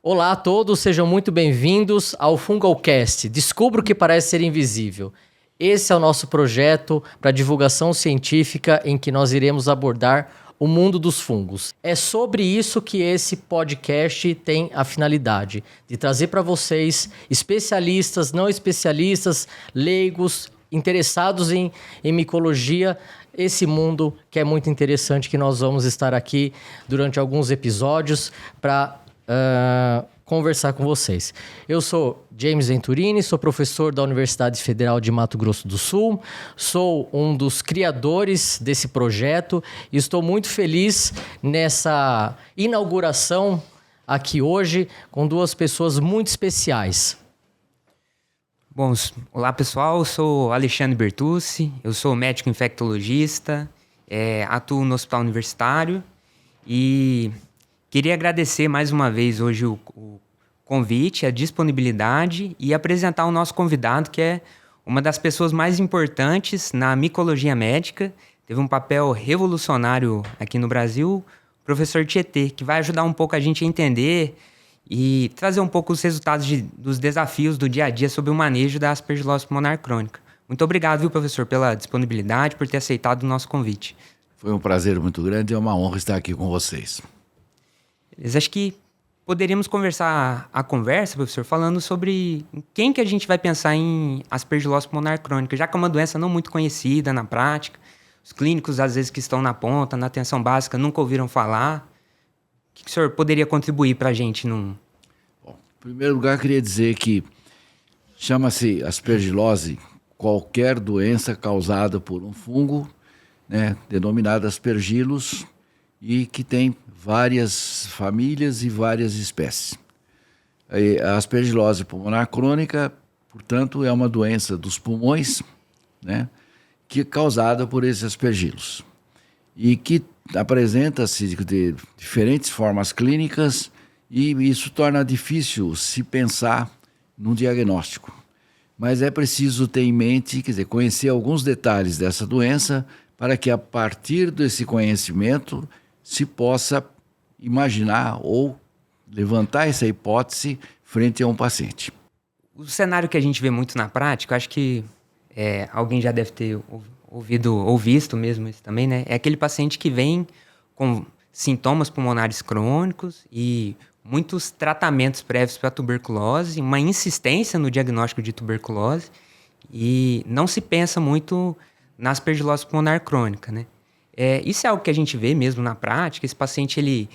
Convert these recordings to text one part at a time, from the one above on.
Olá a todos, sejam muito bem-vindos ao Fungalcast. Descubra o que parece ser invisível. Esse é o nosso projeto para divulgação científica em que nós iremos abordar o mundo dos fungos. É sobre isso que esse podcast tem a finalidade de trazer para vocês especialistas, não especialistas, leigos, interessados em micologia, esse mundo que é muito interessante, que nós vamos estar aqui durante alguns episódios para conversar com vocês. Eu sou James Venturini, sou professor da Universidade Federal de Mato Grosso do Sul, sou um dos criadores desse projeto e estou muito feliz nessa inauguração aqui hoje com duas pessoas muito especiais. Bom, olá pessoal, eu sou Alexandre Bertucci, eu sou médico infectologista, atuo no hospital universitário e queria agradecer mais uma vez hoje o convite, a disponibilidade e apresentar o nosso convidado, que é uma das pessoas mais importantes na micologia médica, teve um papel revolucionário aqui no Brasil, o professor Tietê, que vai ajudar um pouco a gente a entender e trazer um pouco os resultados dos desafios do dia a dia sobre o manejo da aspergilose pulmonar crônica. Muito obrigado, viu, professor, pela disponibilidade, por ter aceitado o nosso convite. Foi um prazer muito grande e é uma honra estar aqui com vocês. Beleza, acho que poderíamos começar a conversa, professor, falando sobre quem que a gente vai pensar em aspergilose pulmonar crônica, já que é uma doença não muito conhecida na prática. Os clínicos, às vezes, que estão na ponta, na atenção básica, nunca ouviram falar. O que o senhor poderia contribuir para a gente? Bom, em primeiro lugar, queria dizer que chama-se aspergilose qualquer doença causada por um fungo, denominado aspergillus, e que tem várias famílias e várias espécies. A aspergilose pulmonar crônica, portanto, é uma doença dos pulmões, que é causada por esses aspergillus e que apresenta-se de diferentes formas clínicas e isso torna difícil se pensar num diagnóstico. Mas é preciso ter em mente, conhecer alguns detalhes dessa doença para que a partir desse conhecimento se possa imaginar ou levantar essa hipótese frente a um paciente. O cenário que a gente vê muito na prática, acho que alguém já deve ter ouvido ou visto mesmo isso também, é aquele paciente que vem com sintomas pulmonares crônicos e muitos tratamentos prévios para tuberculose, uma insistência no diagnóstico de tuberculose e não se pensa muito na aspergilose pulmonar crônica, Isso é algo que a gente vê mesmo na prática. Esse paciente,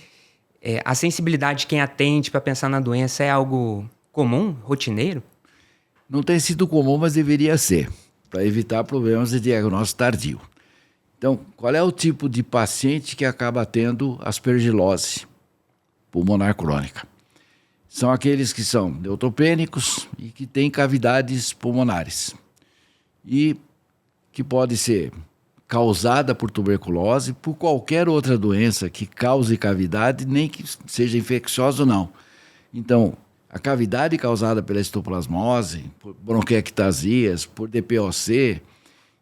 a sensibilidade de quem atende para pensar na doença é algo comum, rotineiro? Não tem sido comum, mas deveria ser, para evitar problemas de diagnóstico tardio. Então, qual é o tipo de paciente que acaba tendo aspergilose pulmonar crônica? São aqueles que são neutropênicos e que têm cavidades pulmonares e que pode ser causada por tuberculose, por qualquer outra doença que cause cavidade, nem que seja infecciosa ou não. Então, a cavidade causada pela histoplasmose, por bronquiectasias, por DPOC,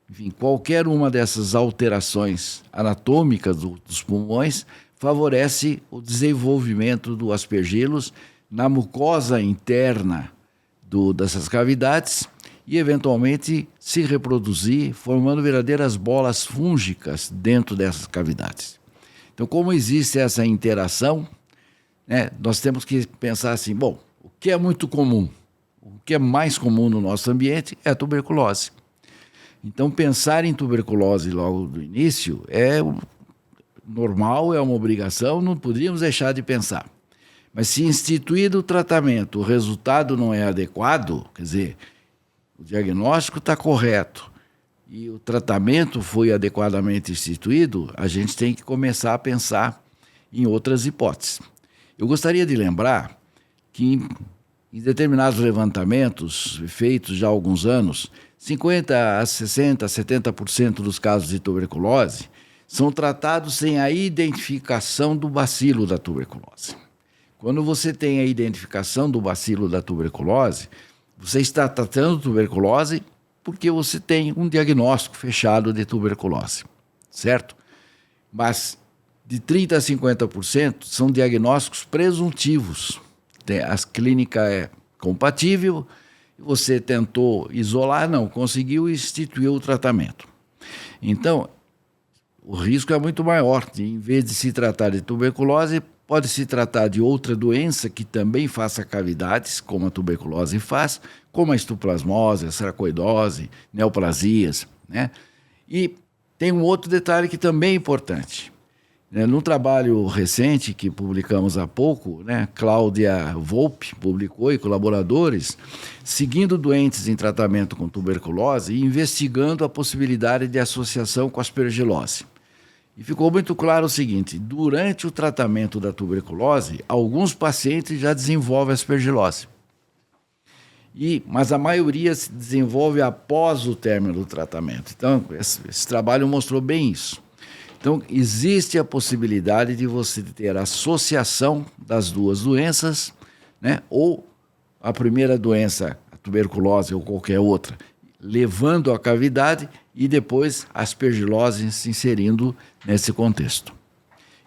enfim, qualquer uma dessas alterações anatômicas dos pulmões favorece o desenvolvimento do aspergillus na mucosa interna dessas cavidades e, eventualmente, se reproduzir, formando verdadeiras bolas fúngicas dentro dessas cavidades. Então, como existe essa interação, nós temos que pensar assim, bom, o que é muito comum, o que é mais comum no nosso ambiente é a tuberculose. Então, pensar em tuberculose logo do início é normal, é uma obrigação, não poderíamos deixar de pensar. Mas se instituído o tratamento, o resultado não é adequado, quer dizer, o diagnóstico está correto e o tratamento foi adequadamente instituído, a gente tem que começar a pensar em outras hipóteses. Eu gostaria de lembrar que em determinados levantamentos feitos já há alguns anos, 50% a 60%, 70% dos casos de tuberculose são tratados sem a identificação do bacilo da tuberculose. Quando você tem a identificação do bacilo da tuberculose, você está tratando tuberculose porque você tem um diagnóstico fechado de tuberculose, certo? Mas de 30% a 50% são diagnósticos presuntivos, a clínica é compatível, você tentou isolar, não, conseguiu e instituiu o tratamento. Então, o risco é muito maior. Em vez de se tratar de tuberculose, pode se tratar de outra doença que também faça cavidades, como a tuberculose faz, como a histoplasmose, a sarcoidose, neoplasias, né? E tem um outro detalhe que também é importante. Num trabalho recente que publicamos há pouco, né, Cláudia Volpe publicou e colaboradores, seguindo doentes em tratamento com tuberculose e investigando a possibilidade de associação com aspergilose. E ficou muito claro o seguinte: durante o tratamento da tuberculose, alguns pacientes já desenvolvem aspergilose. Mas a maioria se desenvolve após o término do tratamento. Então, esse trabalho mostrou bem isso. Então, existe a possibilidade de você ter associação das duas doenças, né? Ou a primeira doença, a tuberculose ou qualquer outra, levando à cavidade e depois a aspergilose se inserindo nesse contexto.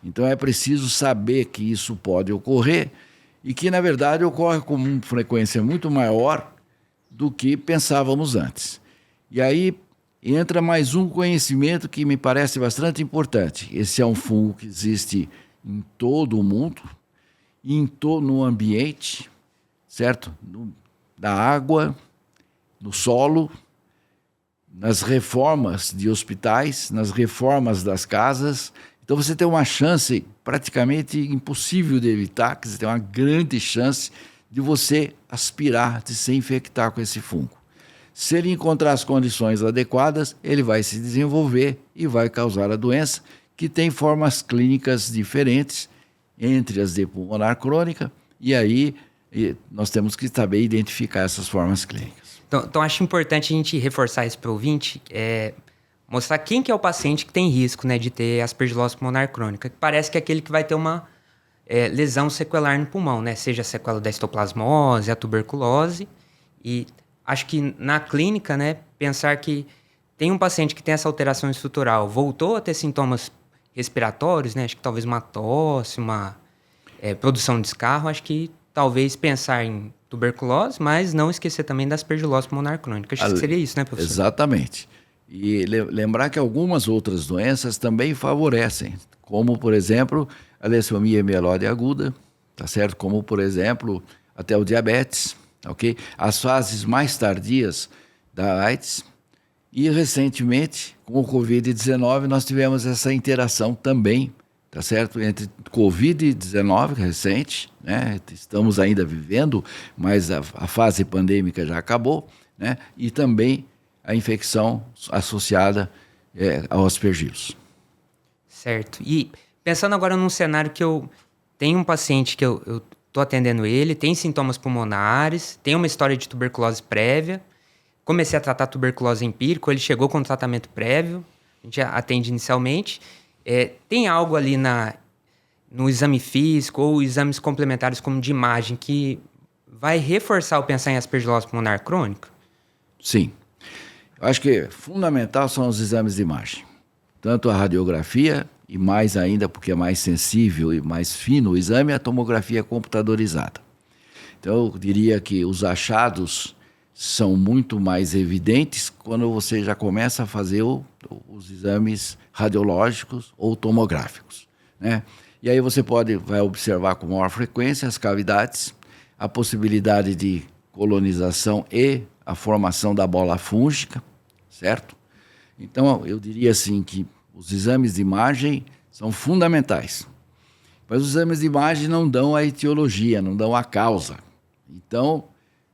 Então, é preciso saber que isso pode ocorrer e que, na verdade, ocorre com uma frequência muito maior do que pensávamos antes. E aí entra mais um conhecimento que me parece bastante importante. Esse é um fungo que existe em todo o mundo, no ambiente, certo? Na água, no solo, nas reformas de hospitais, nas reformas das casas. Então você tem uma chance praticamente impossível de evitar, que você tem uma grande chance de você aspirar, de se infectar com esse fungo. Se ele encontrar as condições adequadas, ele vai se desenvolver e vai causar a doença, que tem formas clínicas diferentes, entre as de pulmonar crônica, e aí nós temos que saber identificar essas formas clínicas. Então acho importante a gente reforçar isso para o ouvinte, mostrar quem que é o paciente que tem risco, né, de ter aspergilose pulmonar crônica, que parece que é aquele que vai ter uma lesão sequelar no pulmão, né, seja a sequela da histoplasmose, a tuberculose. E acho que na clínica, né, pensar que tem um paciente que tem essa alteração estrutural, voltou a ter sintomas respiratórios, né, acho que talvez uma tosse, uma produção de escarro, acho que talvez pensar em tuberculose, mas não esquecer também da aspergilose pulmonar crônica. Acho que seria isso, né, professor? Exatamente. E lembrar que algumas outras doenças também favorecem, como, por exemplo, a leucemia mieloide aguda, tá certo? Como, por exemplo, até o diabetes, ok? As fases mais tardias da AIDS. E, recentemente, com o Covid-19, nós tivemos essa interação também, tá certo? Entre Covid-19 recente, né? Estamos ainda vivendo, mas a fase pandêmica já acabou, né? E também a infecção associada ao aspergillus. Certo. E pensando agora num cenário que eu tenho um paciente que eu estou atendendo ele, tem sintomas pulmonares, tem uma história de tuberculose prévia, comecei a tratar tuberculose empírico, ele chegou com tratamento prévio, a gente atende inicialmente. Tem algo ali no exame físico ou exames complementares como de imagem que vai reforçar o pensar em aspergilose pulmonar crônica? Sim. Eu acho que fundamental são os exames de imagem. Tanto a radiografia e mais ainda, porque é mais sensível e mais fino o exame, a tomografia computadorizada. Então, eu diria que os achados são muito mais evidentes quando você já começa a fazer os exames radiológicos ou tomográficos, né? E aí você vai observar com maior frequência as cavidades, a possibilidade de colonização e a formação da bola fúngica, certo? Então, eu diria assim que os exames de imagem são fundamentais. Mas os exames de imagem não dão a etiologia, não dão a causa. Então,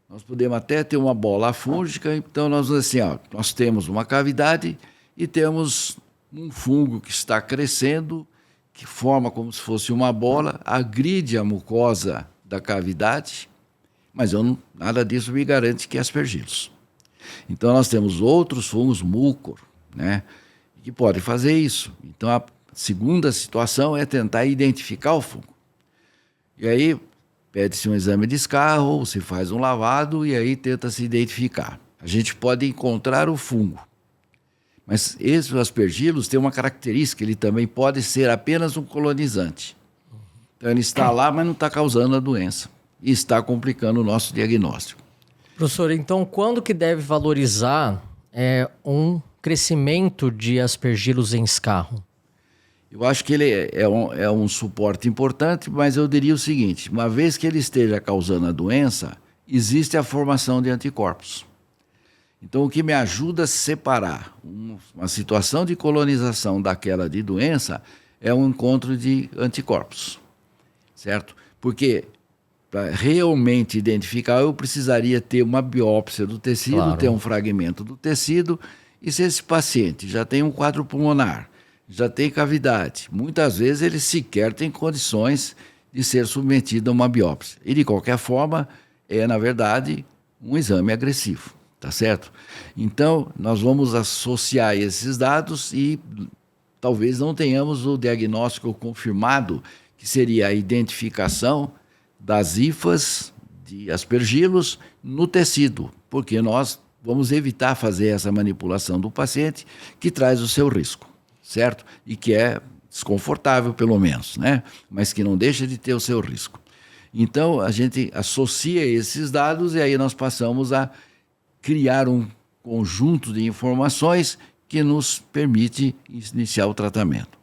nós podemos até ter uma bola fúngica, então nós temos uma cavidade e temos um fungo que está crescendo, que forma como se fosse uma bola, agride a mucosa da cavidade, mas nada disso me garante que é aspergillus. Então nós temos outros fungos mucor, né, que podem fazer isso. Então a segunda situação é tentar identificar o fungo. E aí pede-se um exame de escarro, se faz um lavado e aí tenta se identificar. A gente pode encontrar o fungo, mas esse aspergillus tem uma característica, ele também pode ser apenas um colonizante. Então ele está lá, mas não está causando a doença. e está complicando o nosso diagnóstico. Professor, então quando que deve valorizar um crescimento de aspergilos em escarro? Eu acho que ele é um suporte importante, mas eu diria o seguinte: uma vez que ele esteja causando a doença, existe a formação de anticorpos. Então, o que me ajuda a separar uma situação de colonização daquela de doença é um encontro de anticorpos, certo? Porque para realmente identificar, eu precisaria ter uma biópsia do tecido, Claro. ter um fragmento do tecido, e se esse paciente já tem um quadro pulmonar, já tem cavidade, muitas vezes ele sequer tem condições de ser submetido a uma biópsia. E, de qualquer forma, na verdade, um exame agressivo, tá certo? Então, nós vamos associar esses dados e talvez não tenhamos o diagnóstico confirmado, que seria a identificação das hifas de aspergilos no tecido, porque nós vamos evitar fazer essa manipulação do paciente que traz o seu risco, certo? E que é desconfortável, pelo menos, né? Mas que não deixa de ter o seu risco. Então, a gente associa esses dados e aí nós passamos a criar um conjunto de informações que nos permite iniciar o tratamento.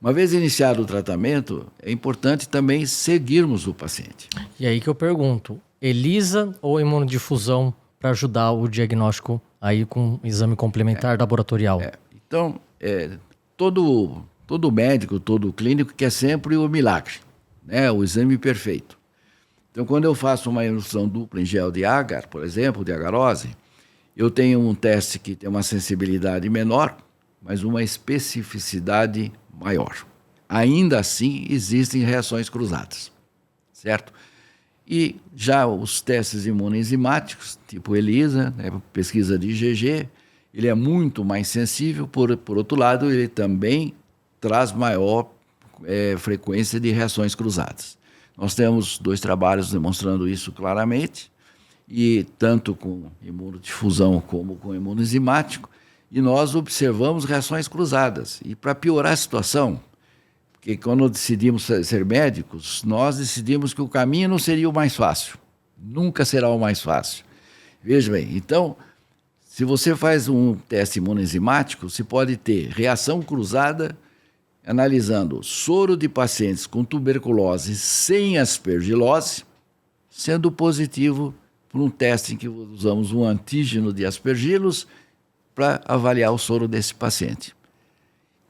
Uma vez iniciado o tratamento, é importante também seguirmos o paciente. E aí que eu pergunto, ELISA ou imunodifusão para ajudar o diagnóstico aí com exame complementar laboratorial? Então, todo médico, todo clínico quer sempre o milagre, né? O exame perfeito. Então, quando eu faço uma indução dupla em gel de agar, por exemplo, de agarose, eu tenho um teste que tem uma sensibilidade menor, mas uma especificidade maior. Ainda assim, existem reações cruzadas, certo? E já os testes imunoenzimáticos, tipo ELISA, né, pesquisa de IgG, ele é muito mais sensível, por outro lado, ele também traz maior frequência de reações cruzadas. Nós temos 2 trabalhos demonstrando isso claramente, e tanto com imunodifusão como com imunoenzimático, e nós observamos reações cruzadas. E para piorar a situação, porque quando decidimos ser médicos, nós decidimos que o caminho não seria o mais fácil. Nunca será o mais fácil. Veja bem, então, se você faz um teste imunoenzimático, você pode ter reação cruzada analisando soro de pacientes com tuberculose sem aspergilose, sendo positivo por um teste em que usamos um antígeno de aspergilos para avaliar o soro desse paciente.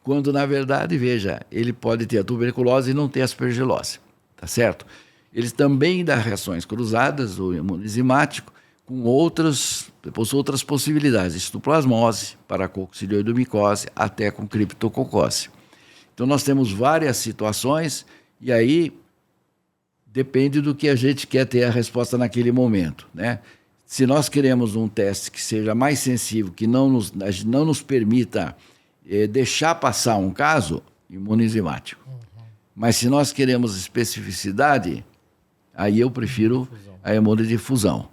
Quando, na verdade, veja, ele pode ter a tuberculose e não ter aspergilose, tá certo? Eles também dão reações cruzadas, o imunoenzimático, com outras possibilidades, histoplasmose, paracoccidioidomicose, até com criptococose. Então, nós temos várias situações e aí depende do que a gente quer ter a resposta naquele momento, né? Se nós queremos um teste que seja mais sensível, que não nos permita deixar passar um caso, imunoenzimático. Mas se nós queremos especificidade, aí eu prefiro a imunodifusão.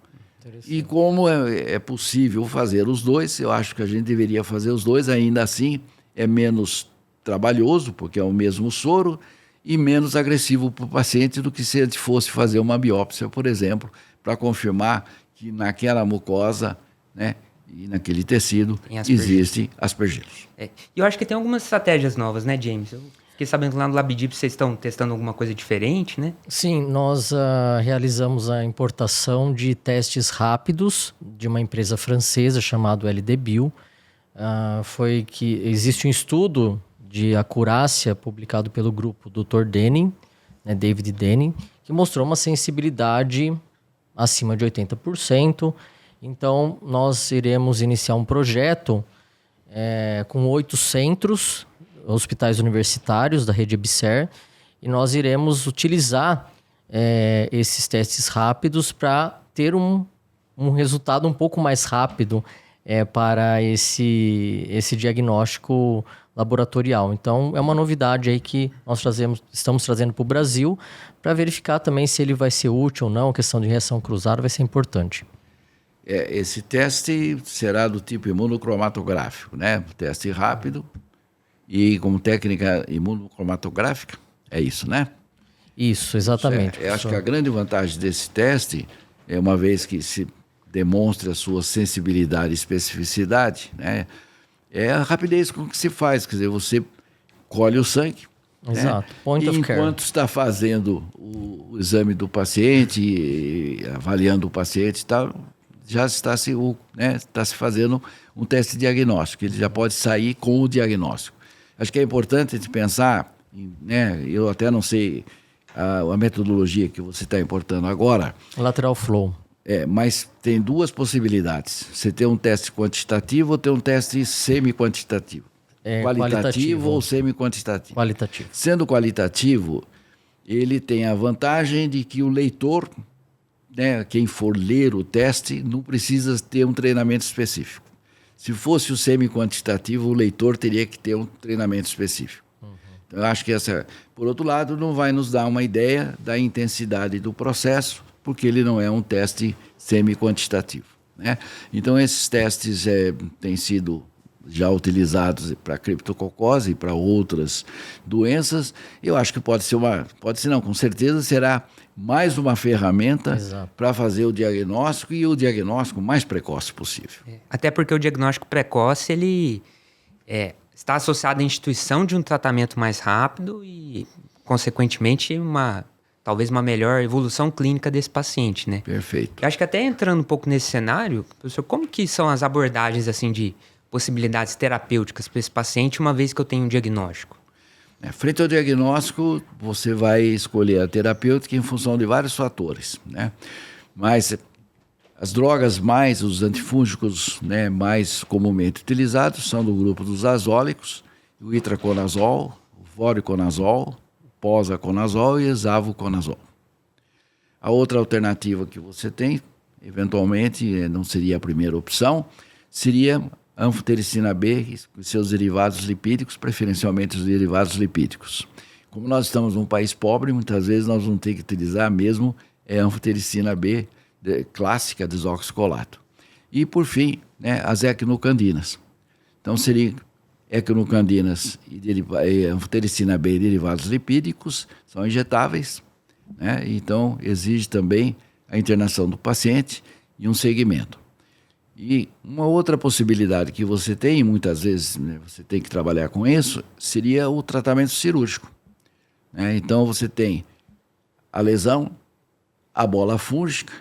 E como é possível fazer os dois, eu acho que a gente deveria fazer os dois, ainda assim é menos trabalhoso, porque é o mesmo soro, e menos agressivo para o paciente do que se a gente fosse fazer uma biópsia, por exemplo, para confirmar que naquela mucosa, né, e naquele tecido existem aspergilos. E eu acho que tem algumas estratégias novas, né, James? Eu fiquei sabendo que lá no LabDeep vocês estão testando alguma coisa diferente, né? Sim, nós realizamos a importação de testes rápidos de uma empresa francesa chamada LDBio. Foi que existe um estudo de acurácia publicado pelo grupo Dr. Denning, né, David Denning, que mostrou uma sensibilidade acima de 80%. Então, nós iremos iniciar um projeto com 8 centros, hospitais universitários da rede EBSER, e nós iremos utilizar esses testes rápidos para ter um resultado um pouco mais rápido para esse diagnóstico laboratorial. Então, é uma novidade aí que nós estamos trazendo para o Brasil para verificar também se ele vai ser útil ou não. A questão de reação cruzada vai ser importante. Esse teste será do tipo imunocromatográfico, né? Teste rápido e como técnica imunocromatográfica, é isso, né? Isso, exatamente. Eu acho que a grande vantagem desse teste é, uma vez que se demonstra a sua sensibilidade e especificidade, né, é a rapidez com que se faz. Quer dizer, você colhe o sangue, Exato. né, Point e of care. enquanto está fazendo o exame do paciente, e avaliando o paciente e tal, já está se fazendo um teste diagnóstico. Ele já pode sair com o diagnóstico. Acho que é importante a gente pensar, né, eu até não sei a metodologia que você está importando agora, Lateral flow. mas tem duas possibilidades. Você tem um teste quantitativo ou tem um teste semi-quantitativo. Qualitativo ou semi-quantitativo. Qualitativo. Sendo qualitativo, ele tem a vantagem de que o leitor, né, quem for ler o teste, não precisa ter um treinamento específico. Se fosse o semi-quantitativo, o leitor teria que ter um treinamento específico. Então, eu acho que essa, por outro lado, não vai nos dar uma ideia da intensidade do processo, porque ele não é um teste semi-quantitativo, né? Então, esses testes têm sido já utilizados para criptococose e para outras doenças. Eu acho que pode ser não, com certeza será mais uma ferramenta para fazer o diagnóstico e o diagnóstico mais precoce possível. Até porque o diagnóstico precoce, ele está associado à instituição de um tratamento mais rápido e, consequentemente, talvez uma melhor evolução clínica desse paciente, né? Perfeito. Eu acho que até entrando um pouco nesse cenário, professor, como que são as abordagens assim de possibilidades terapêuticas para esse paciente uma vez que eu tenho um diagnóstico? Frente ao diagnóstico, você vai escolher a terapêutica em função de vários fatores, né? Mas as drogas os antifúngicos, né, mais comumente utilizados são do grupo dos azólicos, o itraconazol, o voriconazol, o posaconazol e hexavuconazol. A outra alternativa que você tem, eventualmente, não seria a primeira opção, seria a anfotericina B e seus derivados lipídicos, preferencialmente os derivados lipídicos. Como nós estamos num país pobre, muitas vezes nós vamos ter que utilizar mesmo a anfotericina B clássica, desoxicolato. E, por fim, né, as equinocandinas. Então, seria equinocandinas e anfotericina B e derivados lipídicos, são injetáveis, né? Então, exige também a internação do paciente e um segmento. E uma outra possibilidade que você tem, muitas vezes, né, você tem que trabalhar com isso, seria o tratamento cirúrgico, né? Então, você tem a lesão, a bola fúngica.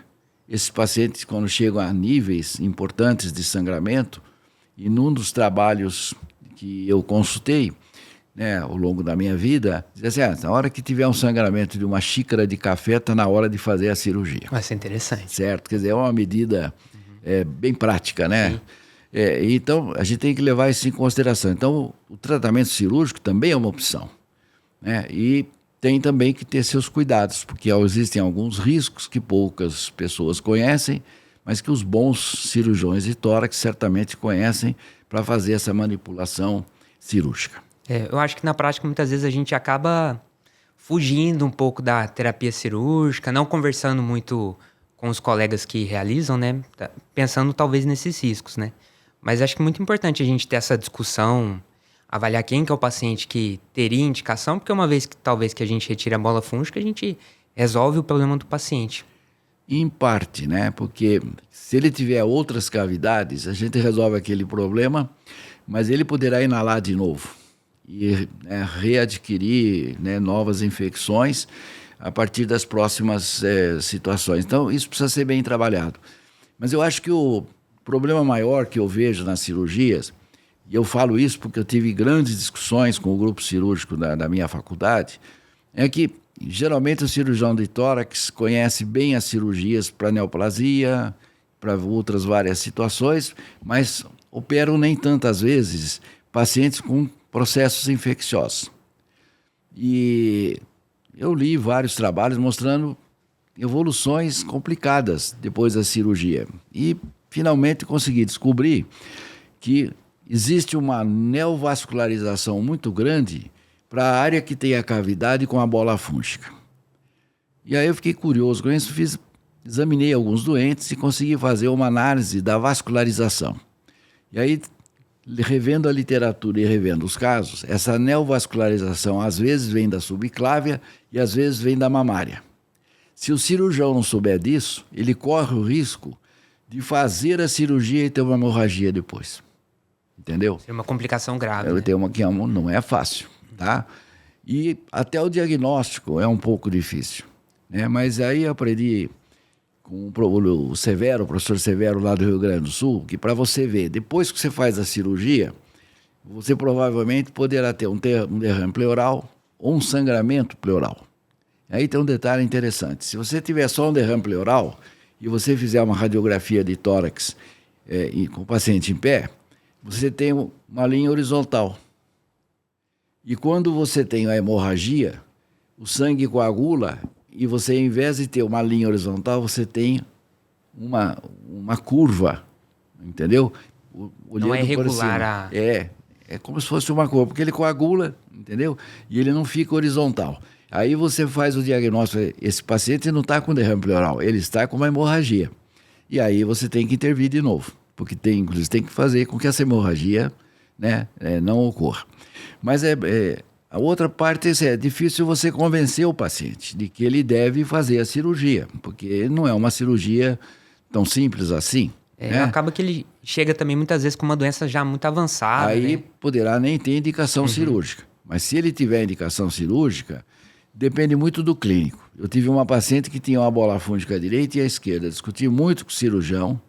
Esses pacientes, quando chegam a níveis importantes de sangramento, e num dos trabalhos que eu consultei, né, ao longo da minha vida, dizia assim, na hora que tiver um sangramento de uma xícara de café, está na hora de fazer a cirurgia. Vai ser interessante. Certo, quer dizer, é uma medida bem prática, né? Então, a gente tem que levar isso em consideração. Então, o tratamento cirúrgico também é uma opção, né? E tem também que ter seus cuidados, porque existem alguns riscos que poucas pessoas conhecem, mas que os bons cirurgiões de tórax certamente conhecem para fazer essa manipulação cirúrgica. Eu acho que na prática muitas vezes a gente acaba fugindo um pouco da terapia cirúrgica, não conversando muito com os colegas que realizam, né? Pensando talvez nesses riscos, né? Mas acho que é muito importante a gente ter essa discussão, avaliar quem que é o paciente que teria indicação, porque uma vez que talvez que a gente retire a bola fúngica, a gente resolve o problema do paciente. Em parte, né? Porque se ele tiver outras cavidades, a gente resolve aquele problema, mas ele poderá inalar de novo e readquirir, né, novas infecções a partir das próximas situações. Então, isso precisa ser bem trabalhado. Mas eu acho que o problema maior que eu vejo nas cirurgias, e eu falo isso porque eu tive grandes discussões com o grupo cirúrgico da minha faculdade, é que geralmente o cirurgião de tórax conhece bem as cirurgias para neoplasia, para outras várias situações, mas operam nem tantas vezes pacientes com processos infecciosos. E eu li vários trabalhos mostrando evoluções complicadas depois da cirurgia. E finalmente consegui descobrir que existe uma neovascularização muito grande para a área que tem a cavidade com a bola fúngica. E aí eu fiquei curioso com isso, examinei alguns doentes e consegui fazer uma análise da vascularização. E aí revendo a literatura e revendo os casos, essa neovascularização às vezes vem da subclávia e às vezes vem da mamária. Se o cirurgião não souber disso, ele corre o risco de fazer a cirurgia e ter uma hemorragia depois. Entendeu? É uma complicação grave. Né? Tem uma que não é fácil, tá? E até o diagnóstico é um pouco difícil, né? Mas aí eu aprendi com o Severo, o professor Severo lá do Rio Grande do Sul, que para você ver, depois que você faz a cirurgia, você provavelmente poderá ter um derrame pleural ou um sangramento pleural. Aí tem um detalhe interessante. Se você tiver só um derrame pleural e você fizer uma radiografia de tórax com o paciente em pé, você tem uma linha horizontal. E quando você tem a hemorragia, o sangue coagula e você, ao invés de ter uma linha horizontal, você tem uma curva, entendeu? Não é regular. É como se fosse uma curva, porque ele coagula, entendeu? E ele não fica horizontal. Aí você faz o diagnóstico, esse paciente não está com derrame pleural, ele está com uma hemorragia. E aí você tem que intervir de novo, porque inclusive tem que fazer com que essa hemorragia, né, não ocorra. Mas a outra parte é difícil você convencer o paciente de que ele deve fazer a cirurgia, porque não é uma cirurgia tão simples assim. Né? Acaba que ele chega também muitas vezes com uma doença já muito avançada. Aí né? poderá nem ter indicação cirúrgica. Mas se ele tiver indicação cirúrgica, depende muito do clínico. Eu tive uma paciente que tinha uma bola fúngica à direita e à esquerda. Discuti muito com o cirurgião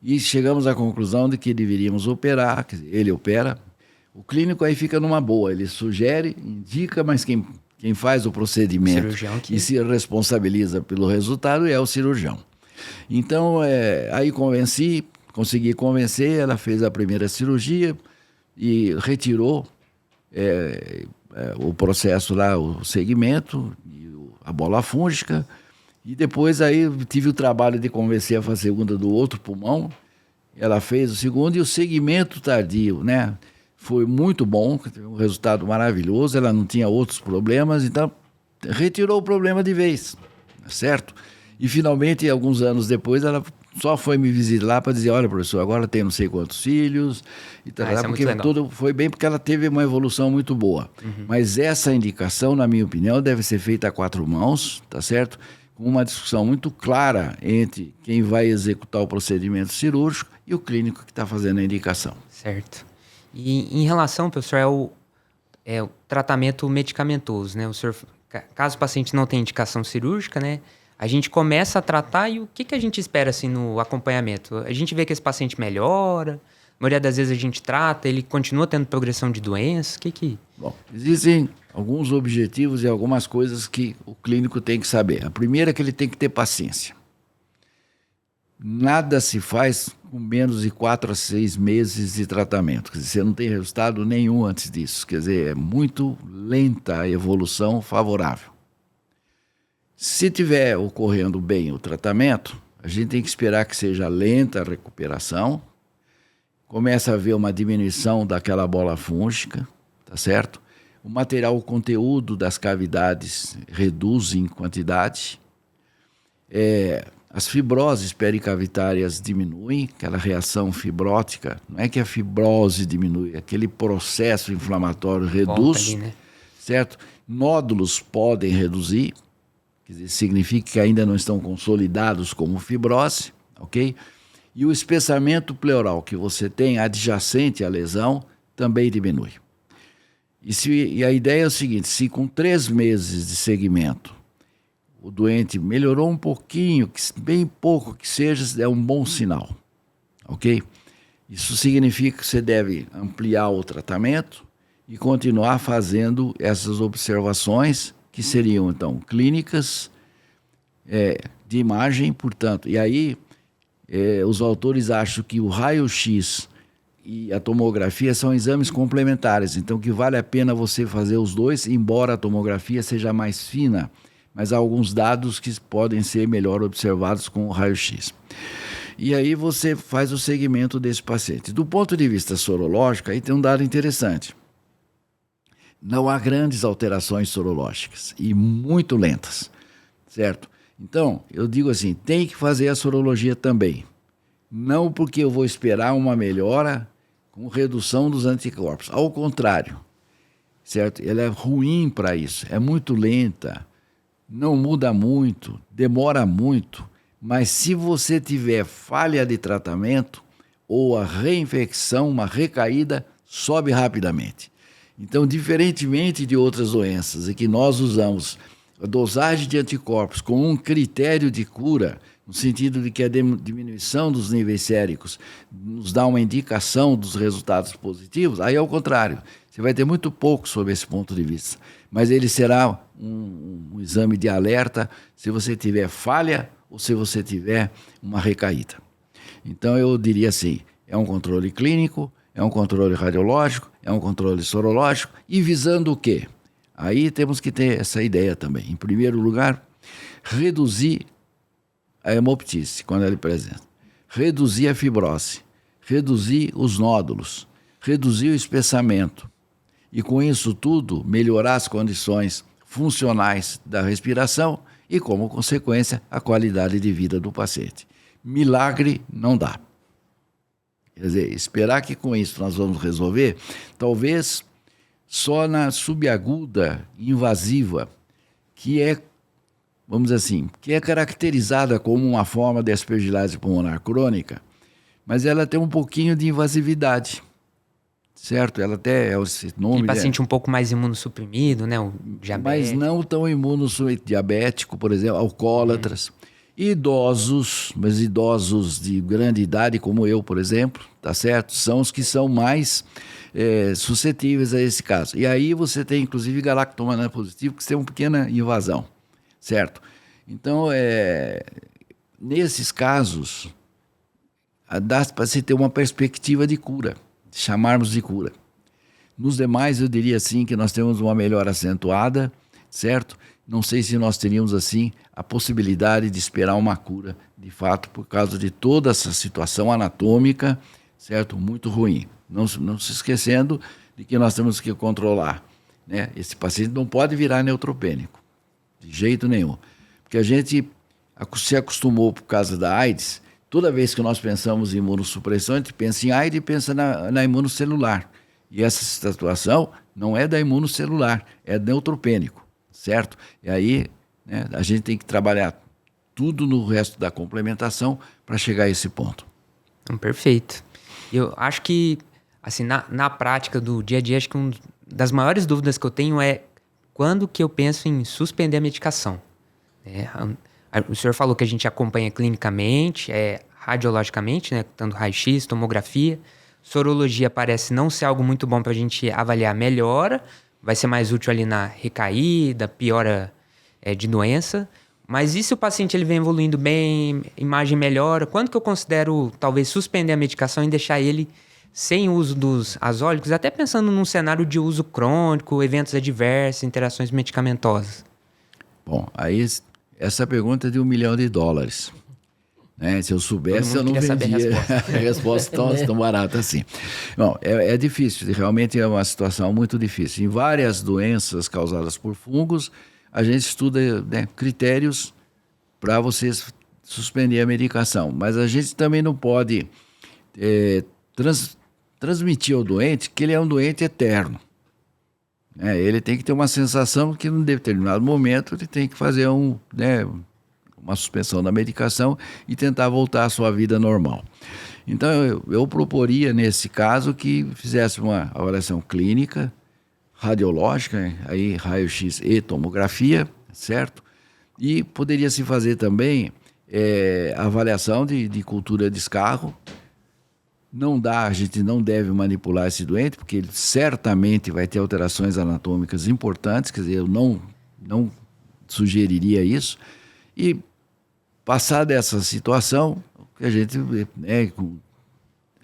e chegamos à conclusão de que deveríamos operar, quer dizer, ele opera. O clínico aí fica numa boa, ele sugere, indica, mas quem faz o procedimento e se responsabiliza pelo resultado é o cirurgião. Então, aí consegui convencer, ela fez a primeira cirurgia e retirou o processo lá, o segmento, a bola fúngica, e depois aí tive o trabalho de convencer a fazer a segunda do outro pulmão, ela fez o segundo e o segmento tardio, né? Foi muito bom, teve um resultado maravilhoso, ela não tinha outros problemas, então retirou o problema de vez, certo? E finalmente, alguns anos depois, ela só foi me visitar para dizer, olha, professor, agora tem não sei quantos filhos, e tal, porque tudo foi bem, porque ela teve uma evolução muito boa. Mas essa indicação, na minha opinião, deve ser feita a 4 mãos, tá certo? Com uma discussão muito clara entre quem vai executar o procedimento cirúrgico e o clínico que está fazendo a indicação. Certo. E em relação, professor, o tratamento medicamentoso, né? O senhor, caso o paciente não tenha indicação cirúrgica, né? A gente começa a tratar e o que a gente espera assim, no acompanhamento? A gente vê que esse paciente melhora, a maioria das vezes a gente trata, ele continua tendo progressão de doença, Bom, existem alguns objetivos e algumas coisas que o clínico tem que saber. A primeira é que ele tem que ter paciência. Nada se faz com menos de 4 a 6 meses de tratamento. Quer dizer, você não tem resultado nenhum antes disso. Quer dizer, é muito lenta a evolução favorável. Se tiver ocorrendo bem o tratamento, a gente tem que esperar que seja lenta a recuperação, começa a haver uma diminuição daquela bola fúngica, tá certo? O material, o conteúdo das cavidades reduz em quantidade, as fibroses pericavitárias diminuem, aquela reação fibrótica, não é que a fibrose diminui, aquele processo inflamatório reduz, ali, né? Certo? Nódulos podem reduzir, quer dizer, significa que ainda não estão consolidados como fibrose, ok? E o espessamento pleural que você tem adjacente à lesão também diminui. E a ideia é o seguinte, se com 3 meses de segmento o doente melhorou um pouquinho, bem pouco que seja, é um bom sinal, ok? Isso significa que você deve ampliar o tratamento e continuar fazendo essas observações que seriam, então, clínicas de imagem, portanto. E aí, os autores acham que o raio-x e a tomografia são exames complementares, então que vale a pena você fazer os dois, embora a tomografia seja mais fina, mas há alguns dados que podem ser melhor observados com o raio-x. E aí você faz o segmento desse paciente. Do ponto de vista sorológico, aí tem um dado interessante. Não há grandes alterações sorológicas e muito lentas, certo? Então, eu digo assim, tem que fazer a sorologia também. Não porque eu vou esperar uma melhora com redução dos anticorpos. Ao contrário, certo? Ela é ruim para isso, é muito lenta, não muda muito, demora muito, mas se você tiver falha de tratamento ou a reinfecção, uma recaída, sobe rapidamente. Então, diferentemente de outras doenças em que nós usamos a dosagem de anticorpos como um critério de cura, no sentido de que a diminuição dos níveis séricos nos dá uma indicação dos resultados positivos, aí é o contrário. Você vai ter muito pouco sobre esse ponto de vista. Mas ele será um exame de alerta se você tiver falha ou se você tiver uma recaída. Então, eu diria assim, é um controle clínico, é um controle radiológico, é um controle sorológico, e visando o quê? Aí temos que ter essa ideia também. Em primeiro lugar, reduzir a hemoptise, quando ela é presente. Reduzir a fibrose, reduzir os nódulos, reduzir o espessamento. E com isso tudo, melhorar as condições funcionais da respiração e, como consequência, a qualidade de vida do paciente. Milagre não dá. Quer dizer, esperar que com isso nós vamos resolver, talvez só na subaguda invasiva, que é, vamos dizer assim, que é caracterizada como uma forma de aspergilose pulmonar crônica, mas ela tem um pouquinho de invasividade, certo? Ela até é esse nome. E paciente um pouco mais imunossuprimido, né? O diabético. Mas não tão diabético, por exemplo, alcoólatras. Idosos, mas idosos de grande idade, como eu, por exemplo, tá certo? São os que são mais suscetíveis a esse caso. E aí você tem, inclusive, galactomannan positivo, que tem uma pequena invasão, certo? Então, nesses casos, dá para se ter uma perspectiva de cura, chamarmos de cura. Nos demais, eu diria assim que nós temos uma melhora acentuada, certo? Não sei se nós teríamos, assim, a possibilidade de esperar uma cura, de fato, por causa de toda essa situação anatômica, certo? Muito ruim. Não se esquecendo de que nós temos que controlar, né? Esse paciente não pode virar neutropênico, de jeito nenhum. Porque a gente se acostumou por causa da AIDS, toda vez que nós pensamos em imunossupressão, a gente pensa em AIDS e pensa na imunocelular. E essa situação não é da imunocelular, é neutropênico. Certo? E aí, né, a gente tem que trabalhar tudo no resto da complementação para chegar a esse ponto. Perfeito. Eu acho que, assim, na prática do dia a dia, acho que uma das maiores dúvidas que eu tenho é quando que eu penso em suspender a medicação. O senhor falou que a gente acompanha clinicamente, radiologicamente, né, dando raio-x, tomografia. Sorologia parece não ser algo muito bom para a gente avaliar a melhora. Vai ser mais útil ali na recaída, piora de doença. Mas e se o paciente ele vem evoluindo bem, imagem melhora? Quando que eu considero, talvez, suspender a medicação e deixar ele sem uso dos azólicos, até pensando num cenário de uso crônico, eventos adversos, interações medicamentosas? Bom, aí essa pergunta é de $1 milhão. Né? Se eu soubesse, eu não vendia a resposta tão barata assim. Bom, é difícil, realmente é uma situação muito difícil. Em várias doenças causadas por fungos, a gente estuda, né, critérios para você suspender a medicação. Mas a gente também não pode transmitir ao doente que ele é um doente eterno. Ele tem que ter uma sensação que, em determinado momento, ele tem que fazer uma suspensão da medicação e tentar voltar à sua vida normal. Então, eu proporia, nesse caso, que fizesse uma avaliação clínica, radiológica, aí raio-x e tomografia, certo? E poderia-se fazer também avaliação de cultura de escarro. A gente não deve manipular esse doente, porque ele certamente vai ter alterações anatômicas importantes, quer dizer, eu não sugeriria isso. E passar dessa situação, que a gente, com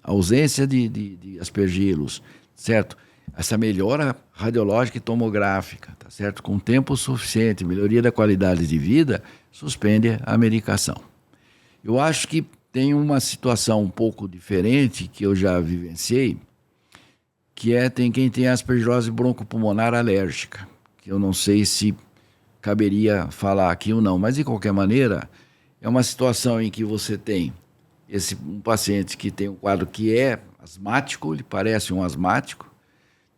ausência de aspergilos, certo? Essa melhora radiológica e tomográfica, tá certo? Com tempo suficiente, melhoria da qualidade de vida, suspende a medicação. Eu acho que tem uma situação um pouco diferente que eu já vivenciei, que tem quem tem aspergilose broncopulmonar alérgica, que eu não sei se caberia falar aqui ou não, mas de qualquer maneira, é uma situação em que você tem um paciente que tem um quadro que é asmático, ele parece um asmático,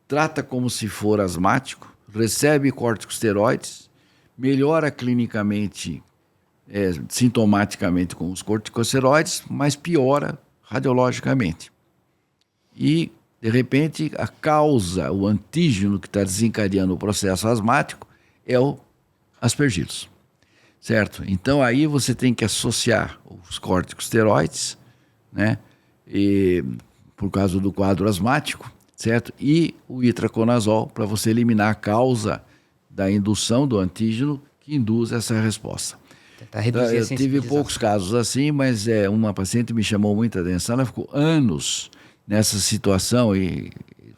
trata como se for asmático, recebe corticosteroides, melhora clinicamente, sintomaticamente com os corticosteroides, mas piora radiologicamente. E, de repente, a causa, o antígeno que está desencadeando o processo asmático é o aspergillus, certo? Então, aí você tem que associar os corticosteroides, né? E, por causa do quadro asmático, certo? E o itraconazol para você eliminar a causa da indução do antígeno que induz essa resposta. Eu tive poucos casos assim, mas uma paciente me chamou muita atenção, ela ficou anos nessa situação e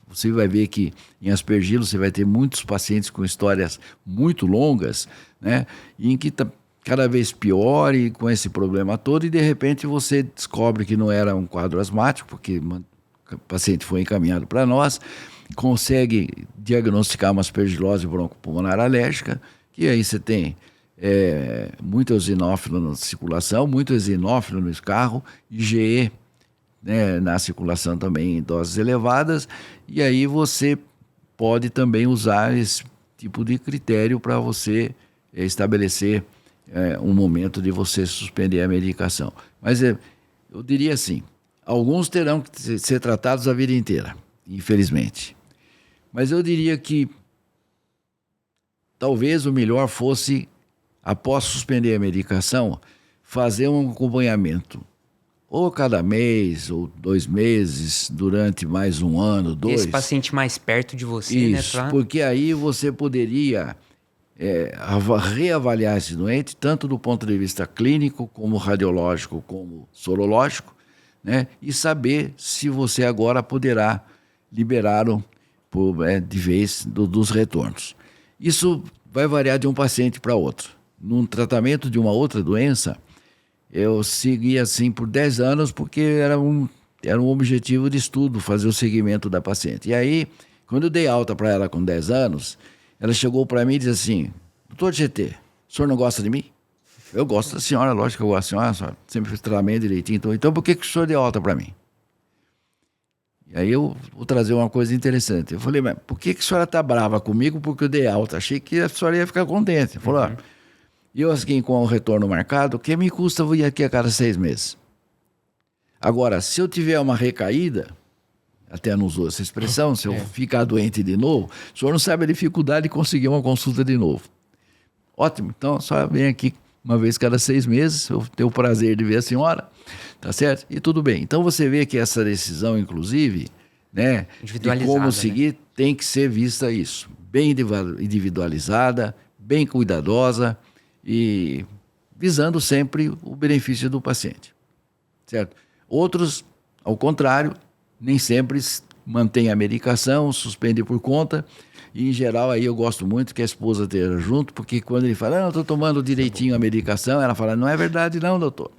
você vai ver que em aspergillus você vai ter muitos pacientes com histórias muito longas, né? E em que está cada vez pior e com esse problema todo, e de repente você descobre que não era um quadro asmático, porque o paciente foi encaminhado para nós, consegue diagnosticar uma aspergilose broncopulmonar alérgica, que aí você tem muito eosinófilo na circulação, muito eosinófilo no escarro, IgE, né, na circulação também em doses elevadas, e aí você pode também usar esse tipo de critério para você estabelecer um momento de você suspender a medicação. Mas eu diria assim, alguns terão que ser tratados a vida inteira, infelizmente. Mas eu diria que talvez o melhor fosse, após suspender a medicação, fazer um acompanhamento, ou cada mês, ou 2 meses, durante mais 1 ano, 2. Esse paciente mais perto de você, isso, né? porque aí você poderia reavaliar esse doente, tanto do ponto de vista clínico, como radiológico, como sorológico, né? E saber se você agora poderá liberá-lo de vez dos retornos. Isso vai variar de um paciente para outro. Num tratamento de uma outra doença, eu segui assim por 10 anos, porque era um objetivo de estudo, fazer o seguimento da paciente. E aí, quando eu dei alta para ela com 10 anos, ela chegou para mim e disse assim: doutor GT, o senhor não gosta de mim? Eu gosto da senhora, lógico que eu gosto da senhora, sempre fiz tratamento direitinho. Então por que o senhor deu alta para mim? E aí eu vou trazer uma coisa interessante. Eu falei: mas por que a senhora está brava comigo porque eu dei alta? Achei que a senhora ia ficar contente. Ele falou: e eu assim, com o retorno marcado, o que me custa vir aqui a cada 6 meses? Agora, se eu tiver uma recaída, até não usou essa expressão, se eu ficar doente de novo, o senhor não sabe a dificuldade de conseguir uma consulta de novo. Ótimo, então só vem aqui uma vez cada 6 meses, eu tenho o prazer de ver a senhora, tá certo? E tudo bem. Então você vê que essa decisão, inclusive, né, de como seguir, né, tem que ser vista isso, bem individualizada, bem cuidadosa e visando sempre o benefício do paciente, certo? Outros, ao contrário, nem sempre mantém a medicação, suspende por conta, e em geral aí eu gosto muito que a esposa esteja junto, porque quando ele fala: não, eu estou tomando direitinho a medicação, ela fala: não é verdade não, doutor.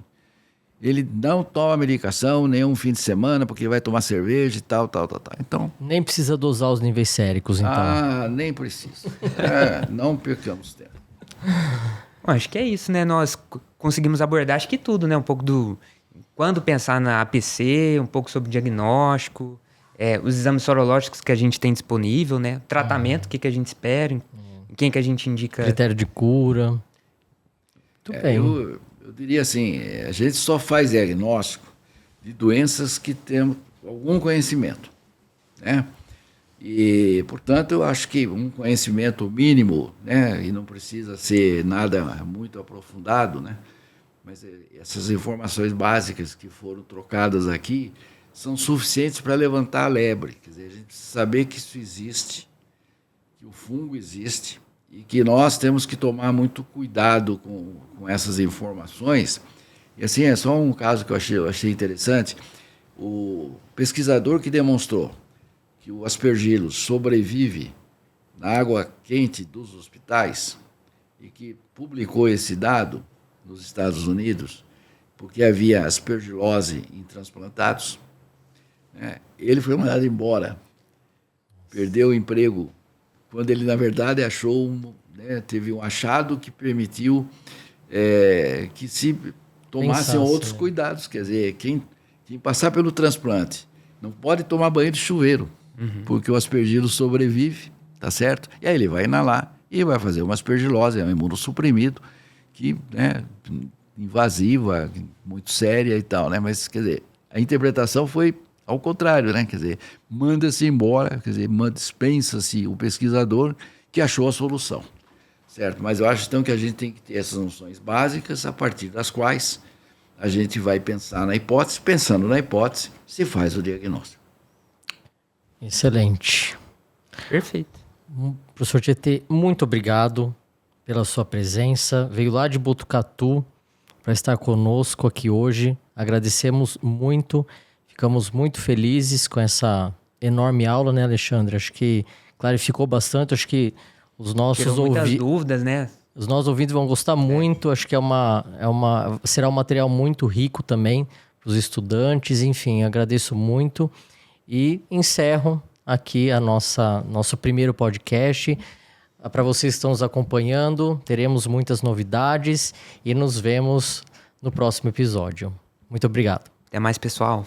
Ele não toma medicação nenhum fim de semana, porque vai tomar cerveja e tal. Então, nem precisa dosar os níveis séricos, então. Ah, nem precisa. Não percamos tempo. Bom, acho que é isso, né? Nós conseguimos abordar, acho que tudo, né? Um pouco do... Quando pensar na APC, um pouco sobre o diagnóstico, os exames sorológicos que a gente tem disponível, né? Tratamento, o que a gente espera, em quem que a gente indica... Critério de cura. Muito bem. Eu diria assim, a gente só faz diagnóstico de doenças que temos algum conhecimento, né? E, portanto, eu acho que um conhecimento mínimo, né? E não precisa ser nada muito aprofundado, né? Mas essas informações básicas que foram trocadas aqui são suficientes para levantar a lebre. Quer dizer, a gente precisa saber que isso existe, que o fungo existe, e que nós temos que tomar muito cuidado com essas informações. E assim, é só um caso que eu achei interessante. O pesquisador que demonstrou que o aspergillus sobrevive na água quente dos hospitais e que publicou esse dado nos Estados Unidos, porque havia aspergilose em transplantados, né? Ele foi mandado embora, perdeu o emprego, quando ele, na verdade, teve um achado que permitiu que se tomassem outros cuidados. Quer dizer, quem passar pelo transplante Não pode tomar banho de chuveiro, porque o aspergilo sobrevive, tá certo? E aí ele vai inalar e vai fazer uma aspergilose, é um imunossuprimido, que, né, invasiva, muito séria e tal, né? Mas, quer dizer, a interpretação foi ao contrário, né? Quer dizer, manda-se embora, quer dizer, dispensa-se o pesquisador que achou a solução, certo? Mas eu acho, então, que a gente tem que ter essas noções básicas, a partir das quais a gente vai pensar na hipótese, pensando na hipótese, se faz o diagnóstico. Excelente. Perfeito. Professor Tietê, muito obrigado pela sua presença. Veio lá de Botucatu para estar conosco aqui hoje. Agradecemos muito, ficamos muito felizes com essa enorme aula, né, Alexandre? Acho que clarificou bastante, acho que os nossos muitas dúvidas, né? Os nossos ouvintes vão gostar muito, acho que será um material muito rico também para os estudantes. Enfim, agradeço muito e encerro aqui nosso primeiro podcast. Para vocês que estão nos acompanhando, teremos muitas novidades e nos vemos no próximo episódio. Muito obrigado. Até mais, pessoal.